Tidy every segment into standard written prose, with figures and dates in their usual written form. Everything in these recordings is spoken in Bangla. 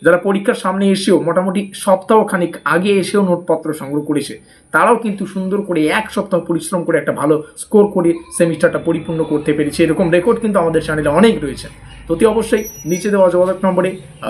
যারা পরীক্ষার সামনে এসেও মোটামুটি সপ্তাহখানিক আগে এসেও নোটপত্র সংগ্রহ করেছে, তারাও কিন্তু সুন্দর করে এক সপ্তাহ পরিশ্রম করে একটা ভালো স্কোর করে সেমিস্টারটা পরিপূর্ণ করতে পেরেছে। এরকম রেকর্ড কিন্তু আমাদের চ্যানেলে অনেক রয়েছে। তো অতি অবশ্যই নিচে দেওয়া যোগাযোগ নম্বরে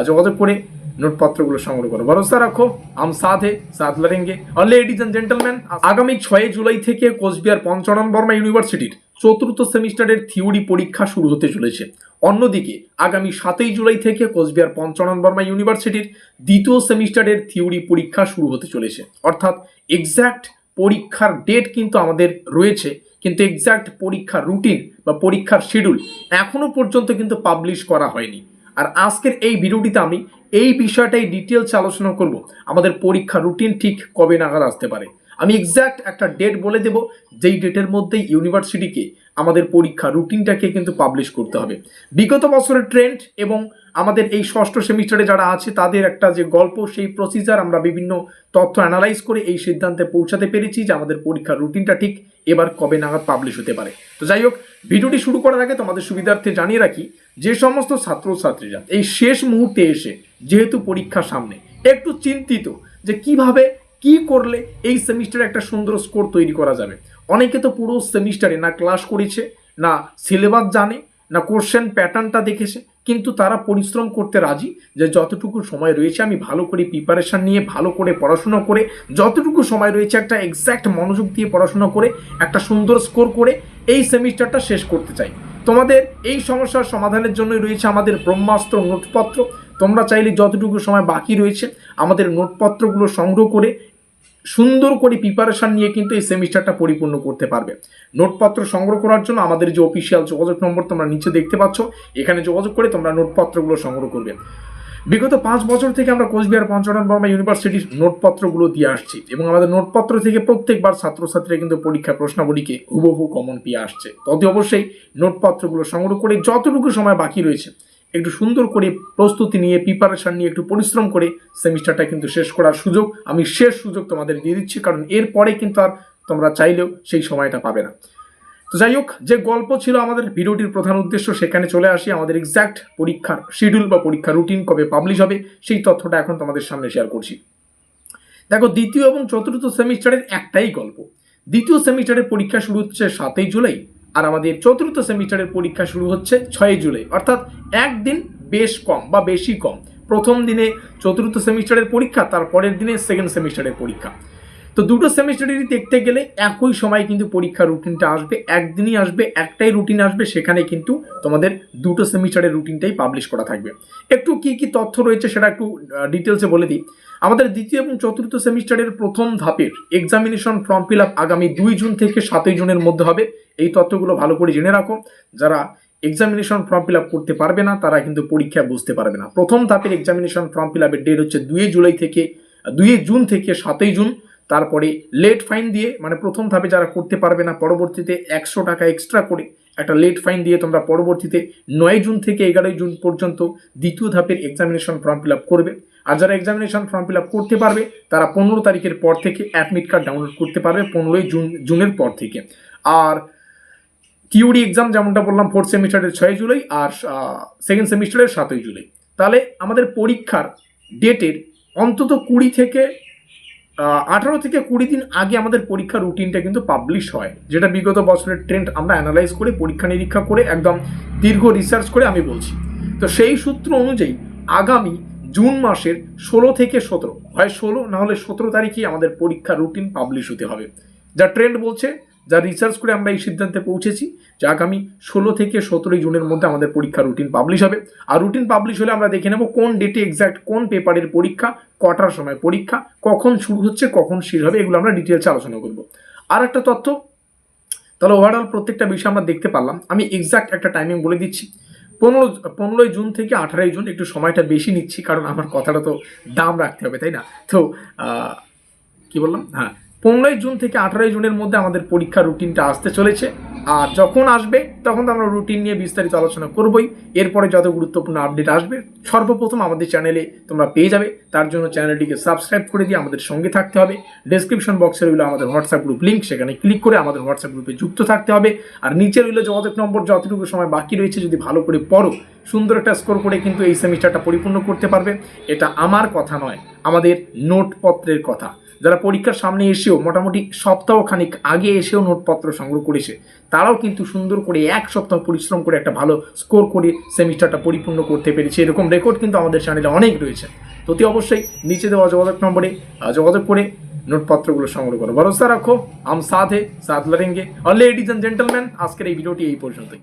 যোগাযোগ করে নোটপত্রগুলো সংগ্রহ করো। ভরসা রাখো, हम साथ है, साथ लड़ेंगे। और लेडीज एंड জেন্টলম্যান, আগামী 6 জুলাই থেকে কোচবিহার পঞ্চানন বর্মা ইউনিভার্সিটির চতুর্থ সেমিস্টারের থিওরি পরীক্ষা শুরু হতে চলেছে। অন্যদিকে আগামী 7 জুলাই থেকে কোচবিহার পঞ্চানন বর্মা ইউনিভার্সিটির দ্বিতীয় সেমিস্টারের থিওরি পরীক্ষা শুরু হতে চলেছে। অর্থাৎ এক্স্যাক্ট পরীক্ষার ডেট কিন্তু আমাদের রয়েছে, কিন্তু এক্স্যাক্ট পরীক্ষার রুটিন বা পরীক্ষার শিডিউল এখনো পর্যন্ত কিন্তু পাবলিশ করা হয়নি। আর আজকের এই ভিডিওটিতে আমি এই বিষয়টাই ডিটেলস আলোচনা করব, আমাদের পরীক্ষা রুটিন ঠিক কবে নাগাদ আসতে পারে। আমি এক্স্যাক্ট একটা ডেট বলে দেব, যেই ডেটের মধ্যেই ইউনিভার্সিটিকে আমাদের পরীক্ষা রুটিনটাকে কিন্তু পাবলিশ করতে হবে। বিগত বছরের ট্রেন্ড এবং আমাদের এই ষষ্ঠ সেমিস্টারে যারা আছে তাদের একটা যে গল্প, সেই প্রসিজার আমরা বিভিন্ন তথ্য অ্যানালাইজ করে এই সিদ্ধান্তে পৌঁছাতে পেরেছি যে আমাদের পরীক্ষার রুটিনটা ঠিক এবার কবে নাগাদ পাবলিশ হতে পারে। তো যাই হোক, ভিডিওটি শুরু করার আগে তোমাদের সুবিধার্থে জানিয়ে রাখি, যে সমস্ত ছাত্রছাত্রীরা এই শেষ মুহূর্তে এসে যেহেতু পরীক্ষা সামনে একটু চিন্তিত যে কিভাবে কি করলে এই সেমিস্টারে একটা সুন্দর স্কোর তৈরি করা যাবে। অনেকে তো পুরো সেমিস্টারে না ক্লাস করেছে, না সিলেবাস জানে, না কোশ্চেন প্যাটার্নটা দেখেছে, কিন্তু তারা পরিশ্রম করতে রাজি যে যতটুকু সময় রয়েছে আমি ভালো করে প্রিপারেশান নিয়ে ভালো করে পড়াশোনা করে, যতটুকু সময় রয়েছে একটা এক্স্যাক্ট মনোযোগ দিয়ে পড়াশোনা করে একটা সুন্দর স্কোর করে এই সেমিস্টারটা শেষ করতে চাই। তোমাদের এই সমস্যার সমাধানের জন্যই রয়েছে আমাদের ব্রহ্মাস্ত্র নোটপত্র। তোমরা চাইলে যতটুকু সময় বাকি রয়েছে আমাদের নোটপত্রগুলো সংগ্রহ করে সুন্দর করে প্রিপারেশান নিয়ে কিন্তু এই সেমিস্টারটা পরিপূর্ণ করতে পারবে। নোটপত্র সংগ্রহ করার জন্য আমাদের যে অফিসিয়াল যোগাযোগ নম্বর তোমরা নিচে দেখতে পাচ্ছ, এখানে যোগাযোগ করে তোমরা নোটপত্রগুলো সংগ্রহ করবে। বিগত 5 বছর থেকে আমরা কোচবিহার পঞ্চানন বর্মা ইউনিভার্সিটির নোটপত্রগুলো দিয়ে আসছি এবং আমাদের নোটপত্র থেকে প্রত্যেকবার ছাত্রছাত্রীরা কিন্তু পরীক্ষা প্রশ্নাবলীকে হুবহু কমন পেয়ে আসছে। তবে অবশ্যই নোটপত্রগুলো সংগ্রহ করে যতটুকু সময় বাকি রয়েছে একটু সুন্দর করে প্রস্তুতি নিয়ে প্রিপারেশান নিয়ে একটু পরিশ্রম করে সেমিস্টারটা কিন্তু শেষ করার সুযোগ, আমি শেষ সুযোগ তোমাদের দিয়ে দিচ্ছি, কারণ এরপরে কিন্তু আর তোমরা চাইলেও সেই সময়টা পাবে না। তো যাই হোক, যে গল্প ছিল আমাদের ভিডিওটির প্রধান উদ্দেশ্য, সেখানে চলে আসি। আমাদের এক্স্যাক্ট পরীক্ষার শিডিউল বা পরীক্ষার রুটিন কবে পাবলিশ হবে সেই তথ্যটা এখন তোমাদের সামনে শেয়ার করছি। দেখো, দ্বিতীয় এবং চতুর্থ সেমিস্টারের একটাই গল্প। দ্বিতীয় সেমিস্টারের পরীক্ষা শুরু হচ্ছে 7 জুলাই, আর আমাদের চতুর্থ সেমিস্টারের পরীক্ষা শুরু হচ্ছে 6 জুলাই, অর্থাৎ একদিন বেশ কম বা বেশি কম। প্রথম দিনে চতুর্থ সেমিস্টারের পরীক্ষা, তারপরের দিনে সেকেন্ড সেমিস্টারের পরীক্ষা। তো দুটো সেমিস্টারেরই দেখতে গেলে একই সময় কিন্তু পরীক্ষার রুটিনটা আসবে, একদিনই আসবে, একটাই রুটিন আসবে, সেখানে কিন্তু তোমাদের দুটো সেমিস্টারের রুটিনটাই পাবলিশ করা থাকবে। একটু কি কি তথ্য রয়েছে সেটা একটু ডিটেলসে বলে দিই। আমাদের দ্বিতীয় এবং চতুর্থ সেমিস্টারের প্রথম ধাপের এক্সামিনেশন ফর্ম ফিল আপ আগামী 2 জুন থেকে 7 জুনের মধ্যে হবে। এই তথ্যগুলো ভালো করে জেনে রাখো। যারা এক্সামিনেশন ফর্ম ফিল আপ করতে পারবে না তারা কিন্তু পরীক্ষায় বুঝতে পারবে না। প্রথম ধাপের এক্সামিনেশন ফর্ম ফিল আপের ডেট হচ্ছে 2 জুন থেকে 7 জুন। তারপরে লেট ফাইন দিয়ে, মানে প্রথম ধাপে যারা করতে পারবে না পরবর্তীতে 100 টাকা এক্সট্রা করে একটা লেট ফাইন দিয়ে তোমরা পরবর্তীতে 9 জুন থেকে 11 জুন পর্যন্ত দ্বিতীয় ধাপের এক্সামিনেশন ফর্ম ফিল আপ করবে। আর যারা এক্সামিনেশন ফর্ম ফিল আপ করতে পারবে তারা 15 তারিখের পর থেকে অ্যাডমিট কার্ড ডাউনলোড করতে পারবে, 15 জুনের পর থেকে। আর থিওরি এক্সাম যেমনটা বললাম 4th সেমিস্টারের 6 জুলাই আর সেকেন্ড সেমিস্টারের 7 জুলাই। তাহলে আমাদের পরীক্ষার ডেটের অন্তত 18 থেকে 20 দিন আগে আমাদের পরীক্ষার রুটিনটা কিন্তু পাবলিশ হয়, যেটা বিগত বছরের ট্রেন্ড আমরা অ্যানালাইজ করে পরীক্ষা নিরীক্ষা করে একদম দীর্ঘ রিসার্চ করে আমি বলছি। তো সেই সূত্র অনুযায়ী আগামী জুন মাসের 16 থেকে 17, হয় 16 না হলে 17 তারিখেই আমাদের পরীক্ষার রুটিন পাবলিশ হতে হবে। যা ট্রেন্ড বলছে, যা রিসার্চ করে আমরা এই সিদ্ধান্তে পৌঁছেছি যে আগামী 16 থেকে 17 জুনের মধ্যে আমাদের পরীক্ষার রুটিন পাবলিশ হবে। আর রুটিন পাবলিশ হলে আমরা দেখে নেব কোন ডেটে এক্স্যাক্ট কোন পেপারের পরীক্ষা, কটার সময় পরীক্ষা, কখন শুরু হচ্ছে, কখন শেষ হবে, এগুলো আমরা ডিটেলসে আলোচনা করব। আর একটা তথ্য, তাহলে ওভারঅল প্রত্যেকটা বিষয় আমরা দেখতে পারলাম। আমি এক্স্যাক্ট একটা টাইমিং বলে দিচ্ছি। 15 জুন থেকে 18 জুন, একটু সময়টা বেশি নিচ্ছি কারণ আমার কথাটা তো দাম রাখতে হবে, তাই না? তো কি বললাম, হ্যাঁ, 15 জুন থেকে 18 জুনের মধ্যে আমাদের পরীক্ষার রুটিনটা আসতে চলেছে। আর যখন আসবে তখন তো আমরা রুটিন নিয়ে বিস্তারিত আলোচনা করবই। এরপরে যত গুরুত্বপূর্ণ আপডেট আসবে সর্বপ্রথম আমাদের চ্যানেলে তোমরা পেয়ে যাবে। তার জন্য চ্যানেলটিকে সাবস্ক্রাইব করে দিয়ে আমাদের সঙ্গে থাকতে হবে। ডেসক্রিপশন বক্সে রইল আমাদের হোয়াটসঅ্যাপ গ্রুপ লিঙ্ক, সেখানে ক্লিক করে আমাদের হোয়াটসঅ্যাপ গ্রুপে যুক্ত থাকতে হবে। আর নিচে রইল যোগাযোগ নম্বর, যতটুকু সময় বাকি রয়েছে যদি ভালো করে পড়ো সুন্দর একটা স্কোর করে কিন্তু এই সেমিস্টারটা পরিপূর্ণ করতে পারবে। এটা আমার কথা নয়, আমাদের নোটপত্রের কথা। যারা পরীক্ষার সামনে এসেও মোটামুটি সপ্তাহখানিক আগে এসেও নোটপত্র সংগ্রহ করেছে, তারাও কিন্তু সুন্দর করে এক সপ্তাহ পরিশ্রম করে একটা ভালো স্কোর করে সেমিস্টারটা পরিপূর্ণ করতে পেরেছে। এরকম রেকর্ড কিন্তু আমাদের চ্যানেলে অনেক রয়েছে। তো অতি অবশ্যই নিচে দেওয়া যোগাযোগ নম্বরে যোগাযোগ করে নোটপত্রগুলো সংগ্রহ করো। ভরসা রাখো, আম সাথ হে সাথ লড়েঙ্গে। আর লেডিজ এন্ড জেন্টলম্যান, আজকের এই ভিডিওটি এই পর্যন্তই।